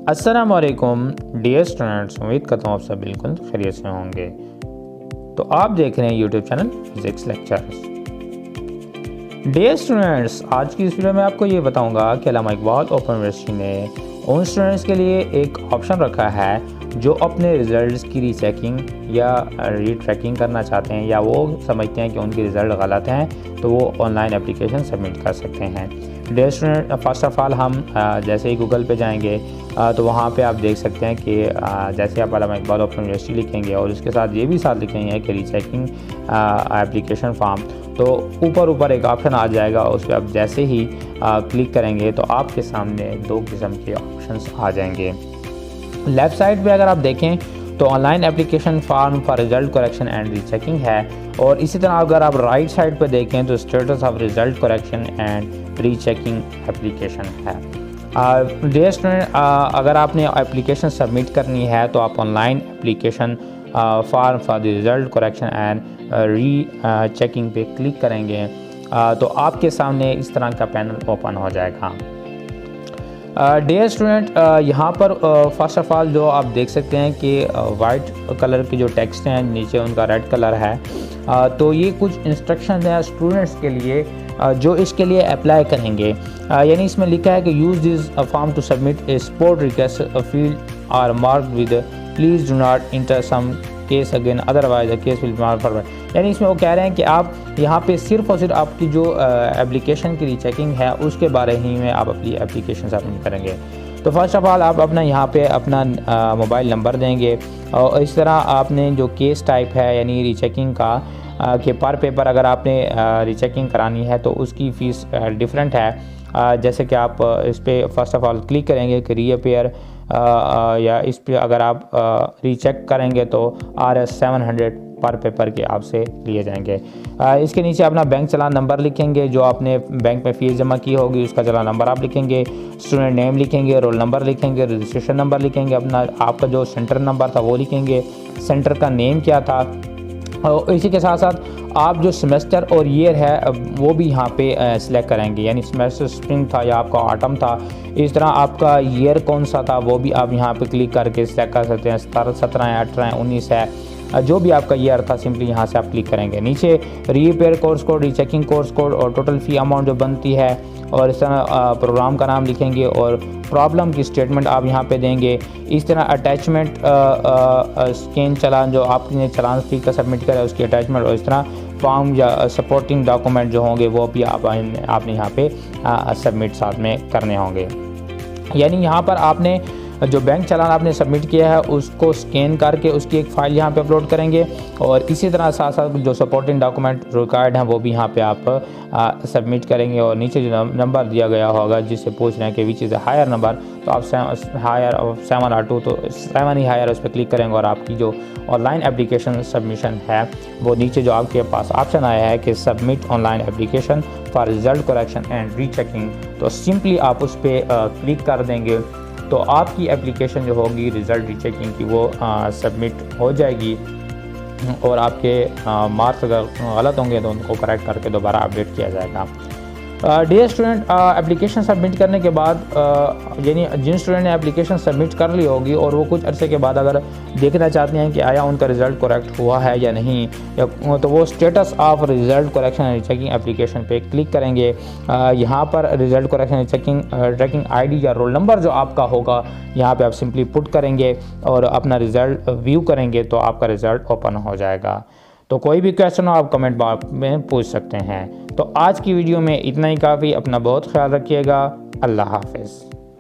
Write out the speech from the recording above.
अस्सलाम वालेकुम dear students, उम्मीद करता हूँ आप सब बिल्कुल खैरियत से होंगे। तो आप देख रहे हैं YouTube channel physics lectures. Dear students, आज की इस वीडियो में आपको ये बताऊंगा कि अल्लामा इकबाल ओपन यूनिवर्सिटी ने उन स्टूडेंट्स के लिए एक ऑप्शन रखा है जो अपने रिज़ल्ट्स की रीचेकिंग या रीट्रैकिंग करना चाहते हैं, या वो समझते हैं कि उनके रिज़ल्ट गलत हैं तो वो ऑनलाइन एप्लीकेशन सबमिट कर सकते हैं। Dear student, first of all हम जैसे ही गूगल पे जाएंगे तो वहाँ पे आप देख सकते हैं कि जैसे आप अल्लामा इकबाल ओपन यूनिवर्सिटी लिखेंगे और उसके साथ ये भी साथ लिखेंगे कि रीचेकिंग एप्लीकेशन फॉर्म, तो ऊपर एक ऑप्शन आ जाएगा। उस पर आप जैसे ही क्लिक करेंगे तो आपके सामने दो किस्म के ऑप्शंस आ जाएंगे। लेफ़्ट साइड पे अगर आप देखें तो online application form for result correction and rechecking है, और इसी तरह अगर आप राइट साइड पे देखें तो status of result correction and rechecking application है। डियर स्टूडेंट, अगर आपने एप्लीकेशन सबमिट करनी है तो आप online application form for the result correction and re checking पे क्लिक करेंगे तो आपके सामने इस तरह का पैनल ओपन हो जाएगा। डियर स्टूडेंट, यहाँ पर फर्स्ट ऑफ ऑल जो आप देख सकते हैं कि वाइट कलर के जो टेक्स्ट हैं, नीचे उनका रेड कलर है। तो ये कुछ इंस्ट्रक्शन हैं स्टूडेंट्स के लिए जो इसके लिए अप्लाई करेंगे। यानी इसमें लिखा है कि use this form to submit a support request field are marked with please do not enter some case again otherwise the case will be marked forward. यानी इसमें वो कह रहे हैं कि आप यहाँ पे सिर्फ और सिर्फ आपकी जो एप्लीकेशन की रीचेकिंग है उसके बारे ही में आप अपनी एप्लीकेशन सबमिट करेंगे। तो फर्स्ट ऑफ़ ऑल आप अपना यहाँ पे अपना मोबाइल नंबर देंगे, और इस तरह आपने जो केस टाइप है यानी रीचेकिंग का कि पर पेपर अगर आपने रीचेकिंग करानी है तो उसकी फ़ीस डिफरेंट है। जैसे कि आप इस पर फर्स्ट ऑफ़ ऑल क्लिक करेंगे कि रीअपेयर, या इस पे अगर आप रीचेक करेंगे तो RS 700 पर पेपर के आपसे लिए जाएंगे। इसके नीचे अपना बैंक चालान नंबर लिखेंगे, जो आपने बैंक में फ़ीस जमा की होगी उसका चालान नंबर आप लिखेंगे, स्टूडेंट नेम लिखेंगे, रोल नंबर लिखेंगे, रजिस्ट्रेशन नंबर लिखेंगे, अपना आपका जो सेंटर नंबर था वो लिखेंगे, सेंटर का नेम क्या था, और इसी के साथ साथ आप जो सेमेस्टर और ईयर है वो भी यहाँ पे सिलेक्ट करेंगे। यानी सेमेस्टर स्प्रिंग था या आपका ऑटम था, इस तरह आपका ईयर कौन सा था वो भी आप यहाँ पे क्लिक करके सिलेक्ट कर सकते हैं। 17 है, 18 है, 19 है, जो भी आपका ईयर था सिंपली यहाँ से आप क्लिक करेंगे। नीचे repair course code, rechecking course code और टोटल फ़ी अमाउंट जो बनती है, और इस तरह प्रोग्राम का नाम लिखेंगे और प्रॉब्लम की स्टेटमेंट आप यहाँ पे देंगे। इस तरह अटैचमेंट स्कैन चालान जो आपने चालान फ़ी का सबमिट करा उसकी अटैचमेंट, और इस तरह फॉर्म या सपोर्टिंग डॉक्यूमेंट जो होंगे वो भी आपने यहाँ पे सबमिट साथ में करने होंगे। यानी यहाँ पर आपने जो बैंक चालान आपने सबमिट किया है उसको स्कैन करके उसकी एक फ़ाइल यहाँ पे अपलोड करेंगे, और इसी तरह साथ साथ जो सपोर्टिंग डॉक्यूमेंट रिक्वायर्ड हैं वो भी यहाँ पे आप सबमिट करेंगे। और नीचे जो नंबर दिया गया होगा जिससे पूछ रहे हैं कि which is a higher number, तो आप हायर 7 और 2 तो 7 ही हायर उस पर क्लिक करेंगे, और आपकी जो ऑनलाइन एप्लीकेशन सबमिशन है वो नीचे जो आपके पास ऑप्शन आया है कि submit online application for result correction and rechecking, तो सिंपली आप उस पर क्लिक कर देंगे तो आपकी एप्लीकेशन जो होगी रिज़ल्ट रीचेकिंग की वो सबमिट हो जाएगी, और आपके मार्क्स अगर गलत होंगे तो उनको करेक्ट करके दोबारा अपडेट किया जाएगा। डियर स्टूडेंट, एप्लीकेशन सबमिट करने के बाद यानी जिन स्टूडेंट ने एप्लीकेशन सबमिट कर ली होगी और वो कुछ अरसे के बाद अगर देखना चाहते हैं कि आया उनका रिज़ल्ट करेक्ट हुआ है या नहीं, तो वो status of result correction and checking application पे क्लिक करेंगे। यहाँ पर result correction checking tracking ID या रोल नंबर जो आपका होगा यहाँ पे आप सिंपली पुट करेंगे और अपना रिज़ल्ट व्यू करेंगे तो आपका रिज़ल्ट ओपन हो जाएगा। तो कोई भी क्वेश्चन हो आप कमेंट बॉक्स में पूछ सकते हैं। तो आज की वीडियो में इतना ही काफ़ी। अपना बहुत ख्याल रखिएगा। अल्लाह हाफ़िज़।